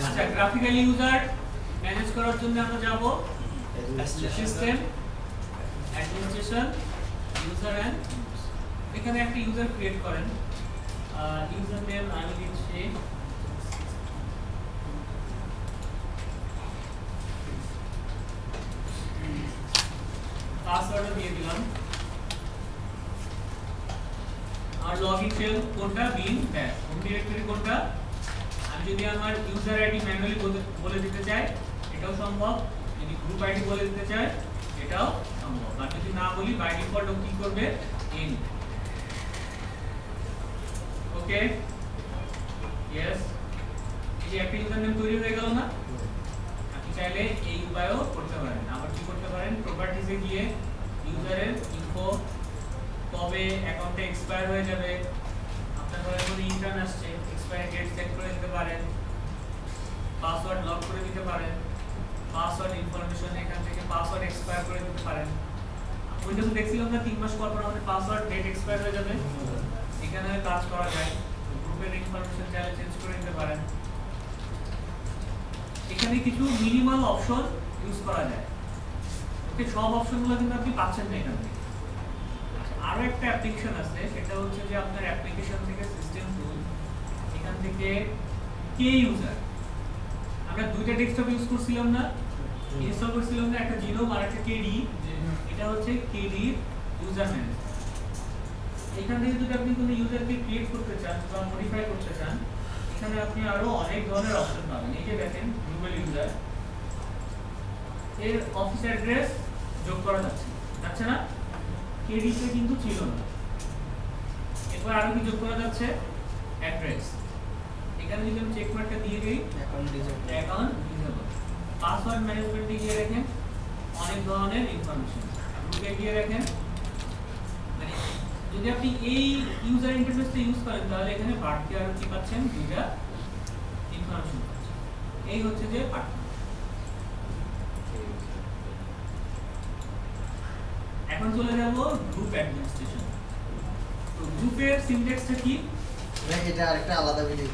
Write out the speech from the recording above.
আচ্ছা, graphical user manage করার জন্য আমরা যাব সিস্টেম, অ্যাডমিনিস্ট্রেশন, ইউজার এন্ড। এখানে একটা ইউজার ক্রিয়েট করেন। ইউজার নেম আমি দিচ্ছি পাসওয়ার্ড দিয়ে দিলাম। আর লগইন ফিল্ড কোনটা, বিন ব্যাক। হোম ডিরেক্টরি কোনটা, আমি যদি আমার ইউজার আইডি ম্যানুয়ালি বলে দিতে চাই এটাও সম্ভব, যদি গ্রুপ আইডি বলে দিতে চাই এটাও সম্ভব। আর যদি না বলি বাই ডিফল্ট ও কি করবে, ইন। Okay, yes. এই যে একটা ইউজার নেম তৈরি হয়ে গেল না? আপনি চাইলে এই উপায়ও করতে পারেন। আবার কি করতে পারেন, প্রপার্টিজে গিয়ে ইউজারের ইনফো, কবে অ্যাকাউন্টে এক্সপায়ার হয়ে যাবে, আপনার ঘরে কোনো ইন্টার্ন আসছে, এক্সপায়ার ডেট সেট করে দিতে পারেন, পাসওয়ার্ড লক করে দিতে পারেন, পাসওয়ার্ড ইনফরমেশন এখান থেকে পাসওয়ার্ড এক্সপায়ার করে দিতে পারেন। ওই যখন দেখছিলাম না 3 মাস পর পর আমাদের পাসওয়ার্ড ডেট এক্সপায়ার হয়ে যাবে, এখানে কাজ করা যায়। গ্রুপের ইনফরমেশন চাইলে চেঞ্জ করে দিতে পারেন। এখানে কিছু মিনিমাল অপশন ইউজ করা যায়। ওকে, সব অপশনগুলো কিন্তু আপনি পাচ্ছেন না এখান থেকে। আরো একটা অ্যাপ্লিকেশন আছে, সেটা হচ্ছে যে আপনার অ্যাপ্লিকেশন থেকে সিস্টেম টুল, এখান থেকে কে ইউজার, আমরা দুইটা ডেস্কটপ ইউজ করছিলাম না, ইনস্টল করছিলাম না, একটা জিনোম আর একটা কেডি। এটা হচ্ছে কেডি ইউজার ম্যানেজার। এখান থেকে যদি আপনি কোনো ইউজারকে ক্রিয়েট করতে চান বা মডিফাই করতে চান, এখানে আপনি আরো অনেক ধরনের অপশন পাবেন। এই যে দেখেন গ্লোবাল ইউজার, এর অফিস অ্যাড্রেস যোগ করা যাচ্ছে না, কেডিতে কিন্তু ছিল না। এরপর আরো কি যোগ করা যাচ্ছে, অ্যাড্রেস। এখানে যদি আমি চেক মার্কটা দিয়ে দেই, অ্যাকাউন্ট ডিসেবল। পাসওয়ার্ড ম্যানেজমেন্টে গিয়ে দেখেন অনেক ধরনের ইনফরমেশন। গ্রুপে গিয়ে দেখেন, মানে যদি আপনি এই ইউজার ইন্টারফেসটা ইউজ করেন তাহলে এখানে বাড়তি আরো কি পাচ্ছেন, দুইটা ইনফরমেশন পাচ্ছেন। এই হচ্ছে যে পার্ট। এখন চলে যাব গ্রুপ অ্যাডমিনিস্ট্রেশন। তো গ্রুপের সিনট্যাক্সটা কি, এটা আরেকটা আলাদা ভিডিও।